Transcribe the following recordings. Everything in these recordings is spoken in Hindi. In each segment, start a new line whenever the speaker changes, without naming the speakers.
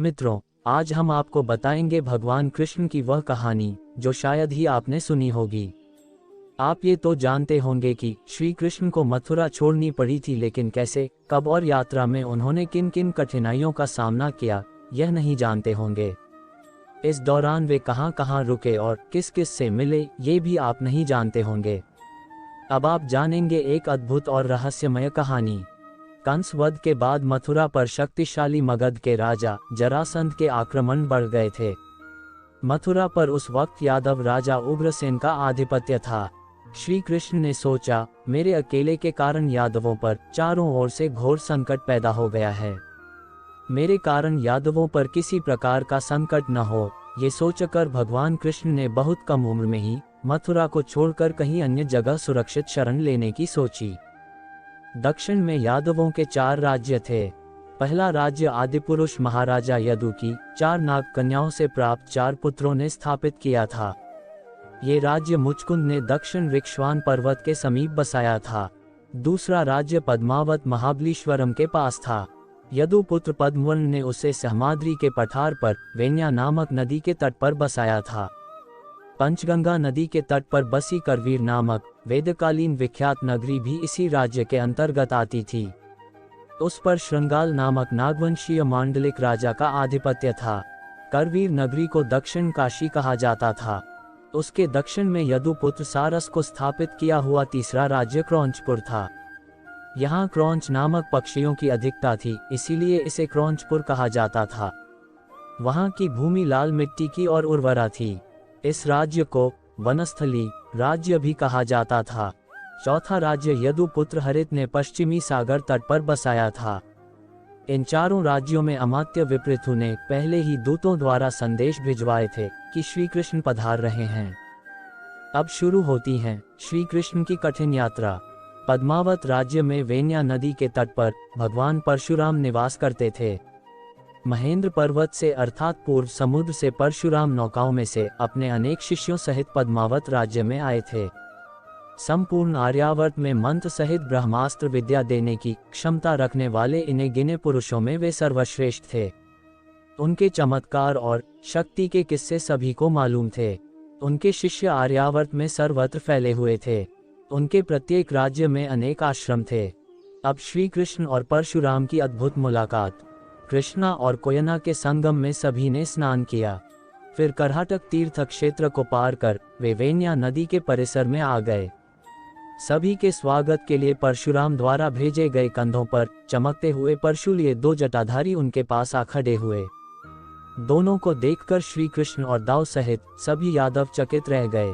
मित्रों, आज हम आपको बताएंगे भगवान कृष्ण की वह कहानी जो शायद ही आपने सुनी होगी। आप ये तो जानते होंगे कि श्री कृष्ण को मथुरा छोड़नी पड़ी थी, लेकिन कैसे, कब और यात्रा में उन्होंने किन किन कठिनाइयों का सामना किया, यह नहीं जानते होंगे। इस दौरान वे कहां कहां रुके और किस किस से मिले, ये भी आप नहीं जानते होंगे। अब आप जानेंगे एक अद्भुत और रहस्यमय कहानी। कंस वध के बाद मथुरा पर शक्तिशाली मगध के राजा जरासंध के आक्रमण बढ़ गए थे। मथुरा पर उस वक्त यादव राजा उग्रसेन का आधिपत्य था। श्री कृष्ण ने सोचा, मेरे अकेले के कारण यादवों पर चारों ओर से घोर संकट पैदा हो गया है। मेरे कारण यादवों पर किसी प्रकार का संकट न हो, ये सोचकर भगवान कृष्ण ने बहुत कम उम्र में ही मथुरा को छोड़कर कहीं अन्य जगह सुरक्षित शरण लेने की सोची। दक्षिण में यादवों के 4 राज्य थे। पहला राज्य आदिपुरुष महाराजा यदु की 4 नाग कन्याओं से प्राप्त 4 पुत्रों ने स्थापित किया था। ये राज्य मुचकुंद ने दक्षिण ऋक्ष्वान पर्वत के समीप बसाया था। दूसरा राज्य पद्मावत महाबलीश्वरम के पास था। यदु पुत्र पद्मवर्ण ने उसे सहमाद्री के पठार पर वेन्या नामक नदी के तट पर बसाया था। पंचगंगा नदी के तट पर बसी करवीर नामक वेदकालीन विख्यात नगरी भी इसी राज्य के अंतर्गत आती थी। उस पर श्रृंगाल नामक नागवंशीय मांडलिक राजा का आधिपत्य था। करवीर नगरी को दक्षिण काशी कहा जाता था। उसके दक्षिण में यदुपुत्र सारस को स्थापित किया हुआ तीसरा राज्य क्रौंचपुर था। यहाँ क्रौंच नामक पक्षियों की अधिकता थी, इसीलिए इसे क्रौंचपुर कहा जाता था। वहाँ की भूमि लाल मिट्टी की और उर्वरा थी। इस राज्य को वनस्थली राज्य भी कहा जाता था। चौथा राज्य यदुपुत्र हरित ने पश्चिमी सागर तट पर बसाया था। इन चारों राज्यों में अमात्य विपृथु ने पहले ही दूतों द्वारा संदेश भिजवाए थे कि श्री कृष्ण पधार रहे हैं। अब शुरू होती है श्री कृष्ण की कठिन यात्रा। पद्मावत राज्य में वेन्या नदी के तट पर भगवान परशुराम निवास करते थे। महेंद्र पर्वत से अर्थात पूर्व समुद्र से परशुराम नौकाओं में से अपने अनेक शिष्यों सहित पद्मावत राज्य में आए थे। संपूर्ण आर्यावर्त में मंत्र सहित ब्रह्मास्त्र विद्या देने की क्षमता रखने वाले इन्हें गिने पुरुषों में वे सर्वश्रेष्ठ थे। उनके चमत्कार और शक्ति के किस्से सभी को मालूम थे। उनके शिष्य आर्यावर्त में सर्वत्र फैले हुए थे। उनके प्रत्येक राज्य में अनेक आश्रम थे। अब श्री कृष्ण और परशुराम की अद्भुत मुलाकात। कृष्णा और कोयना के संगम में सभी ने स्नान किया। फिर कर्हाटक तीर्थ क्षेत्र को पार कर वे वेन्या नदी के परिसर में आ गए। सभी के स्वागत के लिए परशुराम द्वारा भेजे गए कंधों पर चमकते हुए परशु लिए 2 जटाधारी उनके पास आ खड़े हुए। दोनों को देखकर श्री कृष्ण और दाऊ सहित सभी यादव चकित रह गए।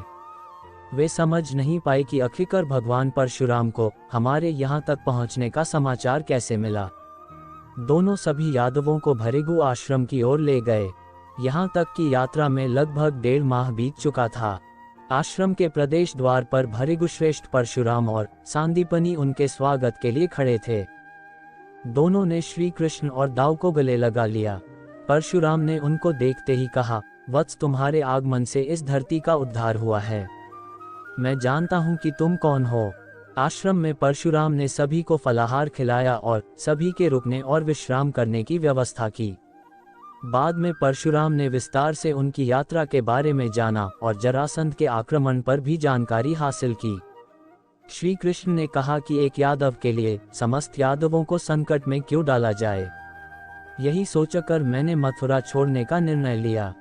वे समझ नहीं पाए कि आखिरकार भगवान परशुराम को हमारे यहाँ तक पहुँचने का समाचार कैसे मिला। दोनों सभी यादवों को भरेगु आश्रम की ओर ले गए। यहाँ तक कि यात्रा में लगभग 1.5 माह बीत चुका था। आश्रम के प्रदेश द्वार पर भरेगु श्रेष्ठ परशुराम और सांदीपनी उनके स्वागत के लिए खड़े थे। दोनों ने श्री कृष्ण और दाऊ को गले लगा लिया। परशुराम ने उनको देखते ही कहा, वत्स, तुम्हारे आगमन से इस धरती का उद्धार हुआ है। मैं जानता हूँ कि तुम कौन हो। आश्रम में परशुराम ने सभी को फलाहार खिलाया और सभी के रुकने और विश्राम करने की व्यवस्था की। बाद में परशुराम ने विस्तार से उनकी यात्रा के बारे में जाना और जरासंध के आक्रमण पर भी जानकारी हासिल की। श्री कृष्ण ने कहा कि एक यादव के लिए समस्त यादवों को संकट में क्यों डाला जाए। यही सोचकर मैंने मथुरा छोड़ने का निर्णय लिया।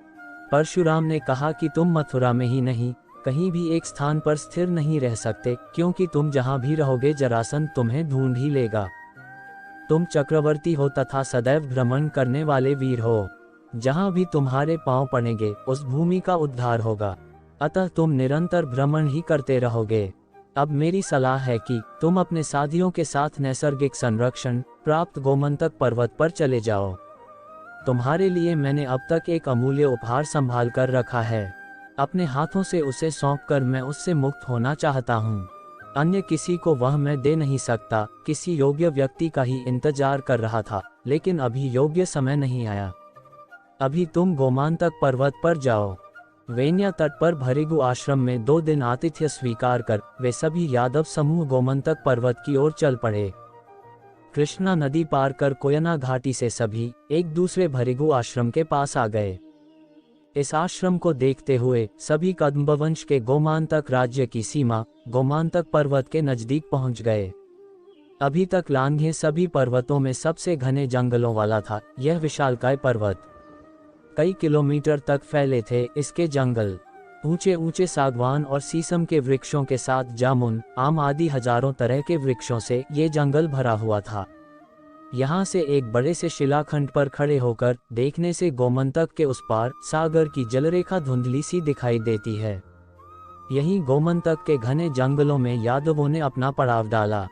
परशुराम ने कहा कि तुम मथुरा में ही नहीं, कहीं भी एक स्थान पर स्थिर नहीं रह सकते, क्योंकि तुम जहां भी रहोगे जरासंध तुम्हें ढूंढ ही लेगा। तुम चक्रवर्ती हो तथा सदैव भ्रमण करने वाले वीर हो। जहां भी तुम्हारे पांव पड़ेंगे उस भूमि का उद्धार होगा। अतः तुम निरंतर भ्रमण ही करते रहोगे। अब मेरी सलाह है कि तुम अपने साथियों के साथ नैसर्गिक संरक्षण प्राप्त गोमंतक पर्वत पर चले जाओ। तुम्हारे लिए मैंने अब तक एक अमूल्य उपहार संभाल कर रखा है। अपने हाथों से उसे सौंपकर मैं उससे मुक्त होना चाहता हूँ। अन्य किसी को वह मैं दे नहीं सकता। किसी योग्य व्यक्ति का ही इंतजार कर रहा था, लेकिन अभी योग्य समय नहीं आया। अभी तुम गोमंतक पर्वत पर जाओ। वेन्या तट पर भरेगु आश्रम में 2 दिन आतिथ्य स्वीकार कर वे सभी यादव समूह गोमंतक पर्वत की ओर चल पड़े। कृष्णा नदी पार कर कोयना घाटी से सभी एक दूसरे भृगु आश्रम के पास आ गए। इस आश्रम को देखते हुए सभी कदम्बवंश के गोमांतक राज्य की सीमा गोमांतक पर्वत के नजदीक पहुंच गए। अभी तक लांघे सभी पर्वतों में सबसे घने जंगलों वाला था यह विशालकाय पर्वत। कई किलोमीटर तक फैले थे इसके जंगल। ऊंचे ऊंचे सागवान और शीशम के वृक्षों के साथ जामुन, आम आदि हजारों तरह के वृक्षों से ये जंगल भरा हुआ था। यहाँ से एक बड़े से शिलाखंड पर खड़े होकर देखने से गोमंतक के उस पार सागर की जलरेखा धुंधली सी दिखाई देती है। यहीं गोमंतक के घने जंगलों में यादवों ने अपना पड़ाव डाला।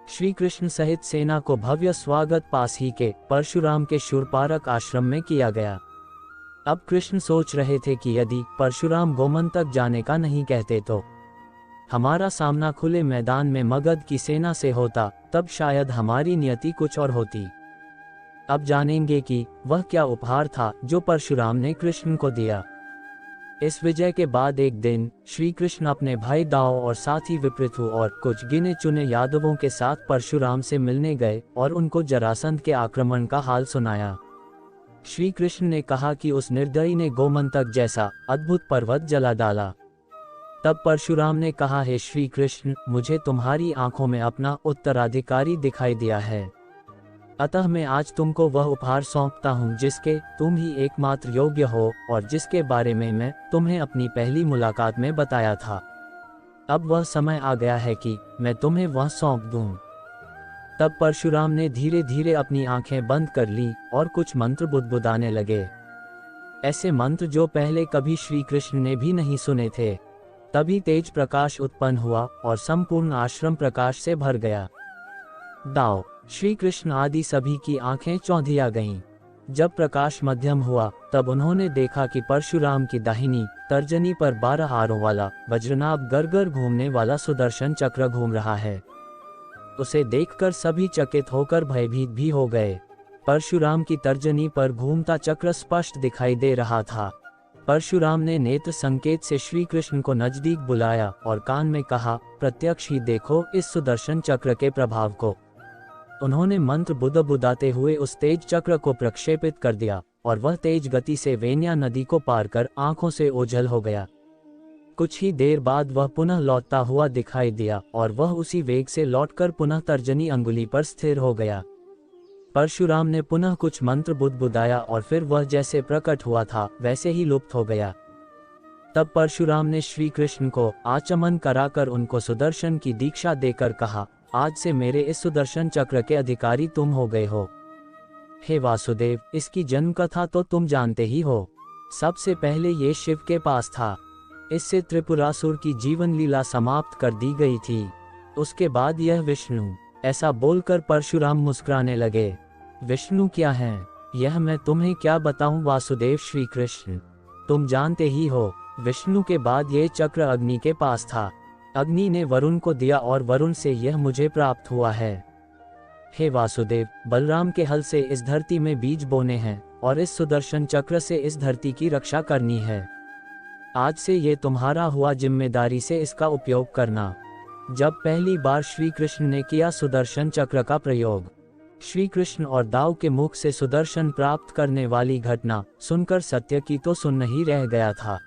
श्री कृष्ण सहित सेना को भव्य स्वागत पास ही के परशुराम के शूरपारक आश्रम में किया गया। अब कृष्ण सोच रहे थे कि यदि परशुराम गोमंतक जाने का नहीं कहते तो हमारा सामना खुले मैदान में मगध की सेना से होता, तब शायद हमारी नियति कुछ और होती। अब जानेंगे कि वह क्या उपहार था जो परशुराम ने कृष्ण को दिया। इस विजय के बाद एक दिन श्री कृष्ण अपने भाई दाऊ और साथी विपृथु और कुछ गिने चुने यादवों के साथ परशुराम से मिलने गए और उनको जरासंध के आक्रमण का हाल सुनाया। श्री कृष्ण ने कहा कि उस निर्दयी ने गोमंतक जैसा अद्भुत पर्वत जला डाला। तब परशुराम ने कहा, हे श्री कृष्ण, मुझे तुम्हारी आंखों में अपना उत्तराधिकारी दिखाई दिया है, अतः मैं आज तुमको वह उपहार सौंपता हूँ जिसके तुम ही एकमात्र योग्य हो और जिसके बारे में मैं तुम्हें अपनी पहली मुलाकात में बताया था। अब वह समय आ गया है कि मैं तुम्हें वह सौंप दूं। तब परशुराम ने धीरे धीरे अपनी आंखें बंद कर ली और कुछ मंत्र बुदबुदाने लगे, ऐसे मंत्र जो पहले कभी श्री कृष्ण ने भी नहीं सुने थे। तभी तेज प्रकाश उत्पन्न हुआ और संपूर्ण आश्रम प्रकाश से भर गया। दाऊ, श्री कृष्ण आदि सभी की आंखें चौंधिया गईं। जब प्रकाश मध्यम हुआ तब उन्होंने देखा कि परशुराम की दाहिनी तर्जनी पर 12 आरों वाला वज्रनाभ गरगर घूमने वाला सुदर्शन चक्र घूम रहा है। उसे देखकर सभी चकित होकर भयभीत भी हो गए। परशुराम की तर्जनी पर घूमता चक्र स्पष्ट दिखाई दे रहा था। परशुराम ने नेत्र संकेत से श्री कृष्ण को नजदीक बुलाया और कान में कहा, प्रत्यक्ष ही देखो इस सुदर्शन चक्र के प्रभाव को। उन्होंने मंत्र बुदाते हुए उस तेज चक्र को प्रक्षेपित कर दिया और वह तेज गति से वेन्या नदी को पार कर आंखों से ओझल हो गया। कुछ ही देर बाद वह पुनः लौटता हुआ दिखाई दिया और वह उसी वेग से लौटकर पुनः तर्जनी अंगुली पर स्थिर हो गया। परशुराम ने पुनः कुछ मंत्र बुदबुदाया और फिर वह जैसे प्रकट हुआ था वैसे ही लुप्त हो गया। तब परशुराम ने श्री कृष्ण को आचमन कराकर उनको सुदर्शन की दीक्षा देकर कहा, आज से मेरे इस सुदर्शन चक्र के अधिकारी तुम हो गए हो। हे वासुदेव, इसकी जन्म कथा तो तुम जानते ही हो। सबसे पहले ये शिव के पास था, इससे त्रिपुरासुर की जीवन लीला समाप्त कर दी गई थी। उसके बाद यह विष्णु। ऐसा बोलकर परशुराम मुस्कुराने लगे। विष्णु क्या है, यह मैं तुम्हें क्या बताऊं वासुदेव श्री कृष्ण, तुम जानते ही हो। विष्णु के बाद ये चक्र अग्नि के पास था। अग्नि ने वरुण को दिया और वरुण से यह मुझे प्राप्त हुआ है। हे वासुदेव, बलराम के हल से इस धरती में बीज बोने हैं और इस सुदर्शन चक्र से इस धरती की रक्षा करनी है। आज से ये तुम्हारा हुआ, जिम्मेदारी से इसका उपयोग करना। जब पहली बार श्री कृष्ण ने किया सुदर्शन चक्र का प्रयोग, श्री कृष्ण और दाऊ के मुख से सुदर्शन प्राप्त करने वाली घटना सुनकर सत्यकी तो सुन ही रह गया था।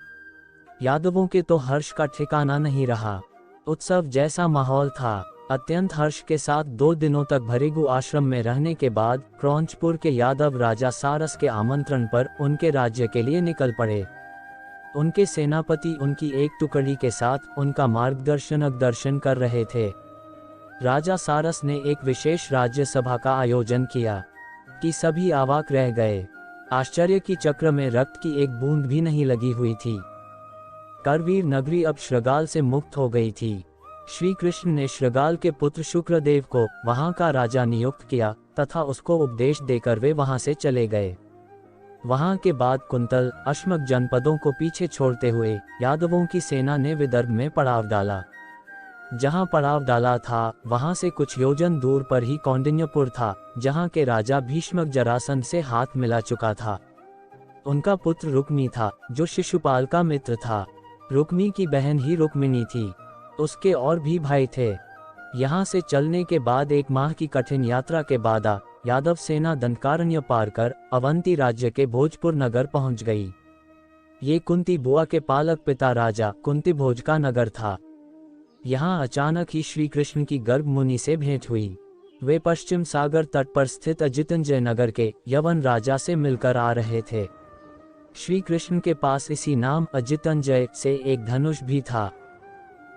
यादवों के तो हर्ष का ठिकाना नहीं रहा। उत्सव जैसा माहौल था। अत्यंत हर्ष के साथ 2 दिनों तक भृगु आश्रम में रहने के बाद क्रौंचपुर के यादव राजा सारस के आमंत्रण पर उनके राज्य के लिए निकल पड़े। उनके सेनापति उनकी एक टुकड़ी के साथ उनका दर्शन कर रहे थे। राजा सारस ने एक विशेष राज्य सभा का आयोजन किया कि सभी अवाक रह गए। आश्चर्य की चक्र में रक्त की एक बूंद भी नहीं लगी हुई थी। करवीर नगरी अब श्रृगाल से मुक्त हो गई थी। श्री कृष्ण ने श्रृगाल के पुत्र शुक्रदेव को वहां का राजा नियुक्त किया तथा उसको उपदेश देकर वे वहां से चले गए। वहां के बाद कुंतल, अश्मक जनपदों को पीछे छोड़ते हुए यादवों की सेना ने विदर्भ में पड़ाव डाला। जहां पड़ाव डाला था वहां से कुछ योजन दूर पर ही कौंडिन्यपुर था, जहां के राजा भीष्मक जरासंध से हाथ मिला चुका था। उनका पुत्र रुक्मी था जो शिशुपाल का मित्र था। रुक्मी की बहन ही रुक्मिणी थी। उसके और भी भाई थे। यहाँ से चलने के बाद 1 माह की कठिन यात्रा के बाद यादव सेना दंडकारण्य पार कर अवंती राज्य के भोजपुर नगर पहुंच गई। ये कुंती बुआ के पालक पिता राजा कुंती भोज का नगर था। यहाँ अचानक ही श्री कृष्ण की गर्ग मुनि से भेंट हुई। वे पश्चिम सागर तट पर स्थित अजितंजय नगर के यवन राजा से मिलकर आ रहे थे। श्री कृष्ण के पास इसी नाम अजितंजय से एक धनुष भी था।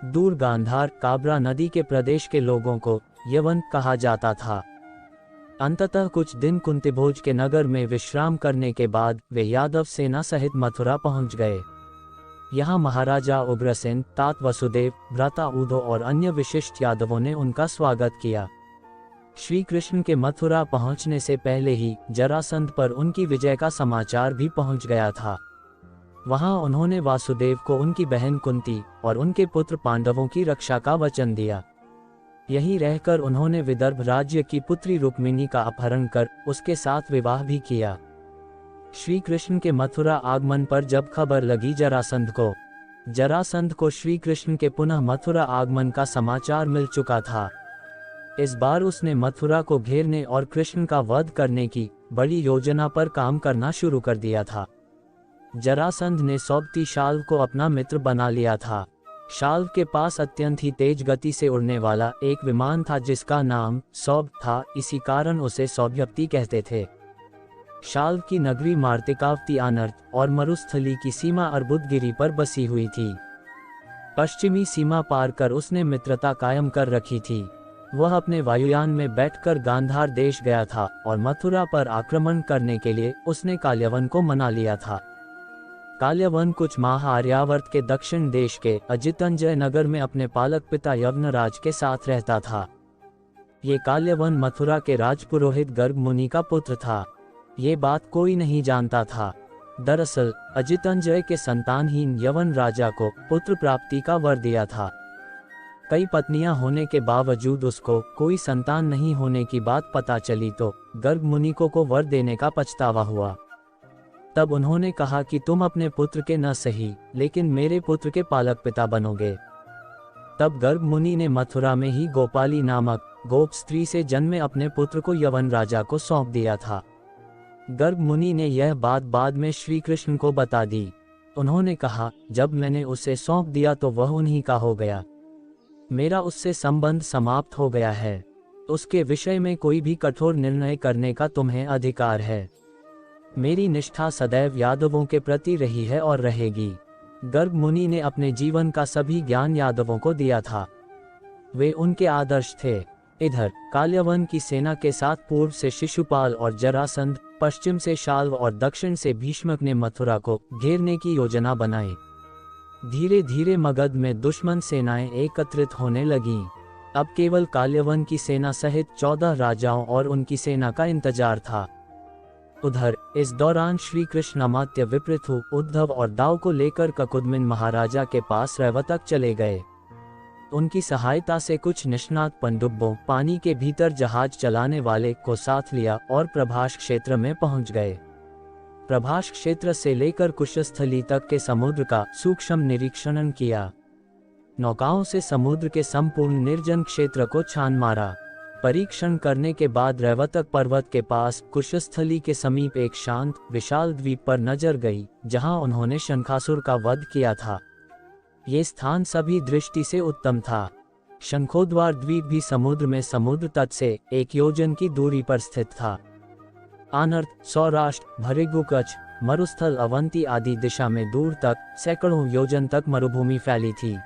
दूर गांधार काबरा नदी के प्रदेश के लोगों को यवन कहा जाता था। अंततः कुछ दिन कुंतीभोज के नगर में विश्राम करने के बाद वे यादव सेना सहित मथुरा पहुंच गए। यहाँ महाराजा उग्रसेन, तात वसुदेव, भ्राता उद्धव और अन्य विशिष्ट यादवों ने उनका स्वागत किया। श्री कृष्ण के मथुरा पहुंचने से पहले ही जरासंध पर उनकी विजय का समाचार भी पहुंच गया था। वहां उन्होंने वासुदेव को उनकी बहन कुंती और उनके पुत्र पांडवों की रक्षा का वचन दिया। यहीं रहकर उन्होंने विदर्भ राज्य की पुत्री रुक्मिणी का अपहरण कर उसके साथ विवाह भी किया। श्री कृष्ण के मथुरा आगमन पर जब खबर लगी जरासंध को श्री कृष्ण के पुनः मथुरा आगमन का समाचार मिल चुका था। इस बार उसने मथुरा को घेरने और कृष्ण का वध करने की बड़ी योजना पर काम करना शुरू कर दिया था। जरासंध ने सौबती शाल्व को अपना मित्र बना लिया था। शाल्व के पास अत्यंत ही तेज गति से उड़ने वाला एक विमान था जिसका नाम सौभ था, इसी कारण उसे सौभ्यप्ती कहते थे। शाल्व की नगरी मार्तिकावती अनर्त और मरुस्थली की सीमा अर्बुदगिरी पर बसी हुई थी। पश्चिमी सीमा पार कर उसने मित्रता कायम कर रखी थी। वह अपने वायुयान में बैठकर गांधार देश गया था और मथुरा पर आक्रमण करने के लिए उसने काल्यवन को मना लिया था। काल्यवन कुछ माह आर्यावर्त के दक्षिण देश के अजितंजय नगर में अपने पालक पिता यवनराज के साथ रहता था। ये काल्यवन मथुरा के राजपुरोहित गर्ग मुनि का पुत्र था। ये बात कोई नहीं जानता था। दरअसल अजितंजय के संतानहीन यवन राजा को पुत्र प्राप्ति का वर दिया था। कई पत्नियां होने के बावजूद उसको कोई संतान नहीं होने की बात पता चली तो गर्ग मुनि को वर देने का पछतावा हुआ। तब उन्होंने कहा कि तुम अपने पुत्र के न सही लेकिन मेरे पुत्र के पालक पिता बनोगे। तब गर्ग मुनि ने मथुरा में ही गोपाली नामक गोप स्त्री से जन्मे अपने पुत्र को यवन राजा को सौंप दिया था। गर्ग मुनि ने यह बात बाद में श्री कृष्ण को बता दी। उन्होंने कहा, जब मैंने उसे सौंप दिया तो वह उन्हीं का हो गया। मेरा उससे संबंध समाप्त हो गया है। उसके विषय में कोई भी कठोर निर्णय करने का तुम्हें अधिकार है। मेरी निष्ठा सदैव यादवों के प्रति रही है और रहेगी। गर्ग मुनि ने अपने जीवन का सभी ज्ञान यादवों को दिया था। वे उनके आदर्श थे। इधर काल्यवन की सेना के साथ पूर्व से शिशुपाल और जरासंध, पश्चिम से शाल्व और दक्षिण से भीष्मक ने मथुरा को घेरने की योजना बनाई। धीरे धीरे मगध में दुश्मन सेनाएं एकत्रित होने लगीं। अब केवल काल्यवन की सेना सहित 14 राजाओं और उनकी सेना का इंतजार था। उधर इस दौरान श्री कृष्ण अमात्य विपृथु, उद्धव और दाऊ को लेकर ककुदमिन महाराजा के पास रैवतक चले गए। उनकी सहायता से कुछ निष्णात पनडुब्बों, पानी के भीतर जहाज चलाने वाले को साथ लिया और प्रभास क्षेत्र में पहुंच गए। प्रभास क्षेत्र से लेकर कुशस्थली तक के समुद्र का सूक्ष्म निरीक्षण किया। नौकाओं से समुद्र के संपूर्ण निर्जन क्षेत्र को छान मारा। परीक्षण करने के बाद रैवतक पर्वत के पास कुशस्थली के समीप एक शांत विशाल द्वीप पर नजर गई, जहां उन्होंने शंखासुर का वध किया था। ये स्थान सभी दृष्टि से उत्तम था। शंखोद्वार द्वीप भी समुद्र में समुद्र तट से 1 योजन की दूरी पर स्थित था। आनर्त, सौराष्ट्र, भृगु, कच्छ, मरुस्थल, अवंती आदि दिशा में दूर तक सैकड़ों योजन तक मरुभूमि फैली थी।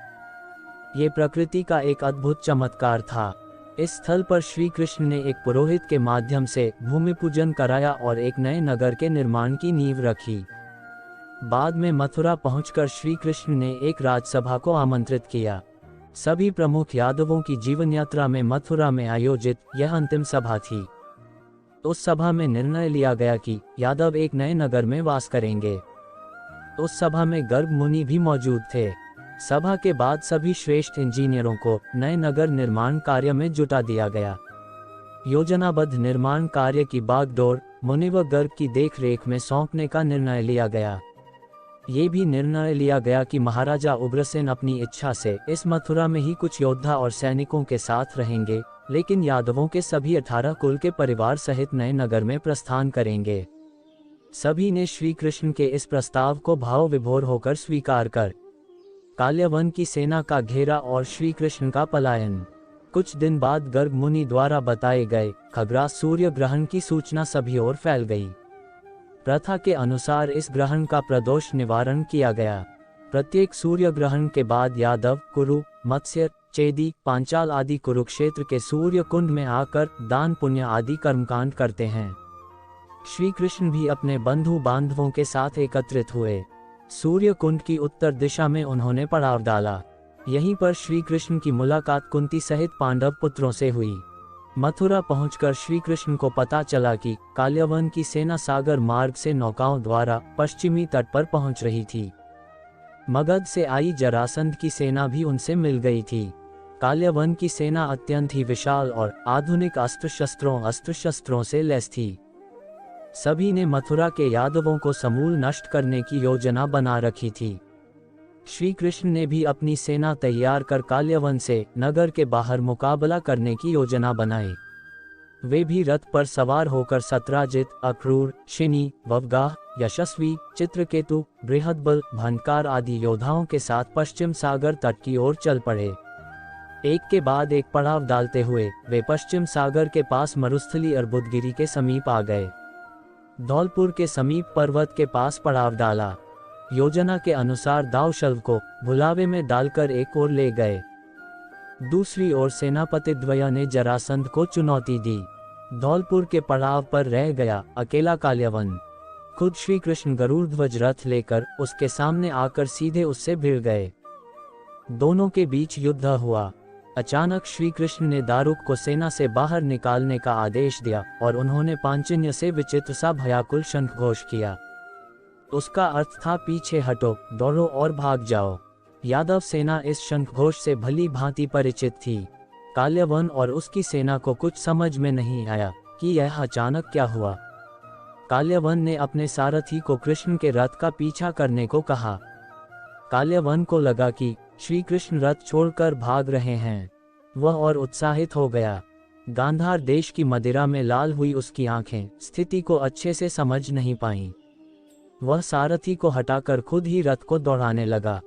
ये प्रकृति का एक अद्भुत चमत्कार था। इस स्थल पर श्री कृष्ण ने एक पुरोहित के माध्यम से भूमि पूजन कराया और एक नए नगर के निर्माण की नींव रखी। बाद में मथुरा पहुंचकर श्री कृष्ण ने एक राजसभा को आमंत्रित किया। सभी प्रमुख यादवों की जीवन यात्रा में मथुरा में आयोजित यह अंतिम सभा थी। उस सभा में निर्णय लिया गया कि यादव एक नए नगर में वास करेंगे। उस सभा में गर्ग मुनि भी मौजूद थे। सभा के बाद सभी श्रेष्ठ इंजीनियरों को नए नगर निर्माण कार्य में जुटा दिया गया। योजनाबद्ध निर्माण कार्य की बागडोर मुनि व गर्ग की देखरेख में सौंपने का निर्णय लिया गया। ये भी निर्णय लिया गया कि महाराजा उग्रसेन अपनी इच्छा से इस मथुरा में ही कुछ योद्धा और सैनिकों के साथ रहेंगे, लेकिन यादवों के सभी 18 कुल के परिवार सहित नए नगर में प्रस्थान करेंगे। सभी ने श्री कृष्ण के इस प्रस्ताव को भाव विभोर होकर स्वीकार कर काल्यवन की सेना का घेरा और श्री कृष्ण का पलायन। कुछ दिन बाद गर्ग मुनि द्वारा बताए गए खग्रास सूर्य ग्रहण की सूचना सभी ओर फैल गई। प्रथा के अनुसार इस ग्रहण का प्रदोष निवारण किया गया। प्रत्येक सूर्य ग्रहण के बाद यादव, कुरु, मत्स्य, चेदी, पांचाल आदि कुरुक्षेत्र के सूर्य कुंड में आकर दान पुण्य आदि कर्मकांड करते हैं। श्री कृष्ण भी अपने बंधु बांधवों के साथ एकत्रित हुए। सूर्य कुंड की उत्तर दिशा में उन्होंने पड़ाव डाला। यहीं पर श्री कृष्ण की मुलाकात कुंती सहित पांडव पुत्रों से हुई। मथुरा पहुंचकर श्री कृष्ण को पता चला कि काल्यवन की सेना सागर मार्ग से नौकाओं द्वारा पश्चिमी तट पर पहुंच रही थी। मगध से आई जरासंध की सेना भी उनसे मिल गई थी। काल्यवन की सेना अत्यंत ही विशाल और आधुनिक अस्त्र शस्त्रों से लैस थी। सभी ने मथुरा के यादवों को समूल नष्ट करने की योजना बना रखी थी। श्री कृष्ण ने भी अपनी सेना तैयार कर काल्यवन से नगर के बाहर मुकाबला करने की योजना बनाई। वे भी रथ पर सवार होकर सत्राजित, अक्रूर, शिनी, ववगाह, यशस्वी, चित्रकेतु, बृहदबल, भंडकार आदि योद्धाओं के साथ पश्चिम सागर तट की ओर चल पड़े। एक के बाद एक पड़ाव डालते हुए वे पश्चिम सागर के पास मरुस्थली अर्बुदगिरी के समीप आ गए। धौलपुर के समीप पर्वत के पास पड़ाव डाला। योजना के अनुसार दाऊशल्व को भुलावे में डालकर एक ओर ले गए। दूसरी ओर सेनापति द्वय ने जरासंध को चुनौती दी। धौलपुर के पड़ाव पर रह गया अकेला काल्यवन। खुद श्री कृष्ण गरुड़ ध्वज रथ लेकर उसके सामने आकर सीधे उससे भिड़ गए। दोनों के बीच युद्ध हुआ। अचानक श्री कृष्ण ने दारुक को सेना से बाहर निकालने का आदेश दिया और उन्होंने पांचजन्य से विचित्र सा भयाकुल शंख घोष किया। उसका अर्थ था पीछे हटो, दौड़ो और भाग जाओ। यादव सेना इस शंख घोष से भली भांति परिचित थी। काल्यवन और उसकी सेना को कुछ समझ में नहीं आया कि यह अचानक क्या हुआ। काल्यवन ने अपने सारथी को कृष्ण के रथ का पीछा करने को कहा। काल्यवन को लगा कि श्री कृष्ण रथ छोड़कर भाग रहे हैं। वह और उत्साहित हो गया। गांधार देश की मदिरा में लाल हुई उसकी आंखें स्थिति को अच्छे से समझ नहीं पाईं। वह सारथी को हटाकर खुद ही रथ को दौड़ाने लगा।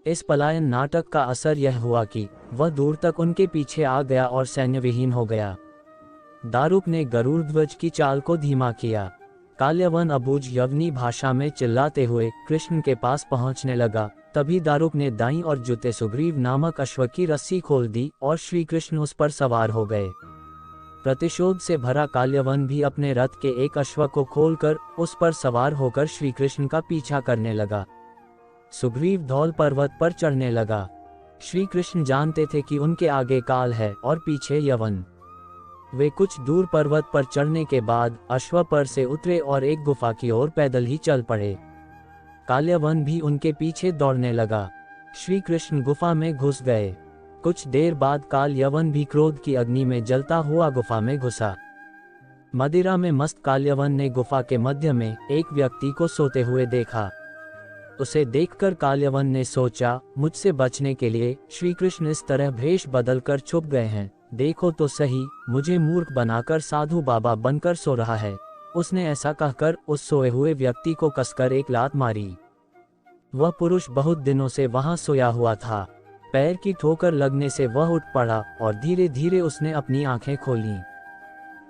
इस पलायन नाटक का असर यह हुआ कि वह दूर तक उनके पीछे आ गया और सैन्य विहीन हो गया। दारुक ने गरुड़ ध्वज की चाल को धीमा किया। काल्यवन अबूझ यवनी भाषा में चिल्लाते हुए कृष्ण के पास पहुंचने लगा। तभी दारुक ने दाईं और जुते सुग्रीव नामक अश्व की रस्सी खोल दी और श्री कृष्ण उस पर सवार हो गए। प्रतिशोध से भरा काल्यवन भी अपने रथ के एक अश्व को खोलकर उस पर सवार होकर श्री कृष्ण का पीछा करने लगा। सुग्रीव धौल पर्वत पर चढ़ने लगा। श्री कृष्ण जानते थे कि उनके आगे काल है और पीछे यवन। वे कुछ दूर पर्वत पर चढ़ने के बाद अश्व पर से उतरे और एक गुफा की ओर पैदल ही चल पड़े। काल्यवन भी उनके पीछे दौड़ने लगा। श्री कृष्ण गुफा में घुस गए। कुछ देर बाद काल्यवन भी क्रोध की अग्नि में जलता हुआ गुफा में घुसा। मदिरा में मस्त काल्यवन ने गुफा के मध्य में एक व्यक्ति को सोते हुए देखा। उसे देखकर काल्यवन ने सोचा, मुझसे बचने के लिए श्री कृष्ण इस तरह भेष बदलकर छुप गए हैं। देखो तो सही, मुझे मूर्ख बनाकर साधु बाबा बनकर सो रहा है। उसने ऐसा कहकर उस सोए हुए व्यक्ति को कसकर एक लात मारी। वह पुरुष बहुत दिनों से वहां सोया हुआ था। पैर की ठोकर लगने से वह उठ पड़ा और धीरे धीरे उसने अपनी आंखें खोलीं।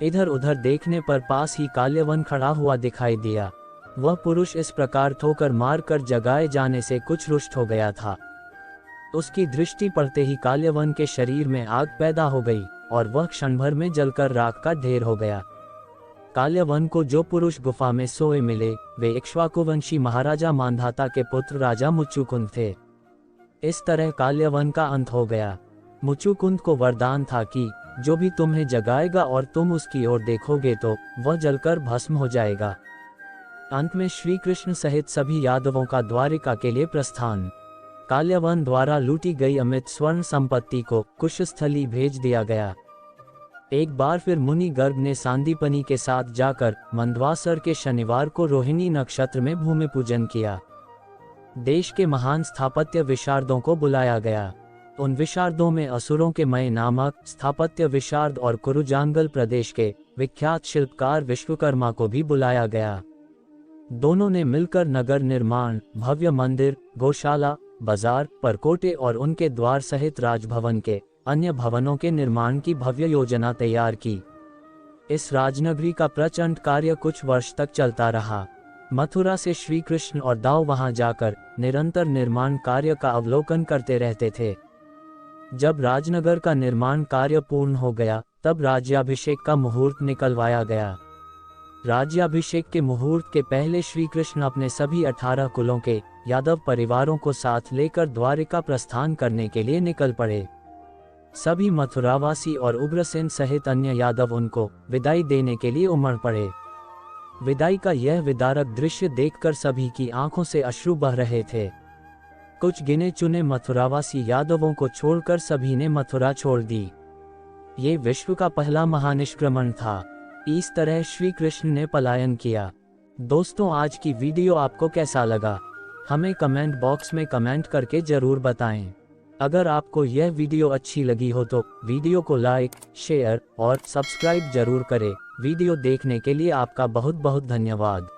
इधर उधर देखने पर पास ही काल्यवन खड़ा हुआ दिखाई दिया। वह पुरुष इस प्रकार ठोकर मारकर जगाए जाने से कुछ रुष्ट हो गया था। उसकी दृष्टि पड़ते ही काल्यवन के शरीर में आग पैदा हो गई और वह क्षण भर में जलकर राख का ढेर हो गया। काल्यवन को जो पुरुष गुफा में सोए मिले वे इक्ष्वाकुवंशी महाराजा मांधाता के पुत्र राजा मुचुकुंद थे। इस तरह काल्यवन का अंत हो गया। मुचुकुंद को वरदान था कि जो भी तुम्हें जगाएगा और तुम उसकी ओर देखोगे तो वह जलकर भस्म हो जाएगा। अंत में श्री कृष्ण सहित सभी यादवों का द्वारिका के लिए प्रस्थान। काल्यवन द्वारा लूटी गई अमित स्वर्ण संपत्ति को कुशस्थली भेज दिया गया। एक बार फिर मुनि गर्ग ने सांदीपनि के साथ जाकर मंदवासर के शनिवार को रोहिणी नक्षत्र में भूमि पूजन किया। देश के महान स्थापत्य विशारदों को बुलाया गया। उन विशारदों में असुरों के मय नामक स्थापत्य विशारद और कुरुजांगल प्रदेश के विख्यात शिल्पकार विश्वकर्मा को भी बुलाया गया। दोनों ने मिलकर नगर निर्माण, भव्य मंदिर, गौशाला, बाजार, परकोटे और उनके द्वार सहित राजभवन के अन्य भवनों के निर्माण की भव्य योजना तैयार की। इस राजनगरी का प्रचंड कार्य कुछ वर्ष तक चलता रहा। मथुरा से श्री कृष्ण और दाऊ वहां जाकर निरंतर निर्माण कार्य का अवलोकन करते रहते थे। जब राजनगर का निर्माण कार्य पूर्ण हो गया, तब राज्याभिषेक का मुहूर्त निकलवाया गया। राज्याभिषेक के मुहूर्त के पहले श्री कृष्ण अपने सभी 18 कुलों के यादव परिवारों को साथ लेकर द्वारिका प्रस्थान करने के लिए निकल पड़े। सभी मथुरावासी और उग्रसेन सहित अन्य यादव उनको विदाई देने के लिए उमड़ पड़े। विदाई का यह विदारक दृश्य देखकर सभी की आंखों से अश्रु बह रहे थे। कुछ गिने चुने मथुरावासी यादवों को छोड़कर सभी ने मथुरा छोड़ दी। ये विश्व का पहला महानिष्क्रमण था। इस तरह श्री कृष्ण ने पलायन किया। दोस्तों, आज की वीडियो आपको कैसा लगा, हमें कमेंट बॉक्स में कमेंट करके जरूर बताएं। अगर आपको यह वीडियो अच्छी लगी हो तो वीडियो को लाइक, शेयर और सब्सक्राइब जरूर करें। वीडियो देखने के लिए आपका बहुत बहुत धन्यवाद।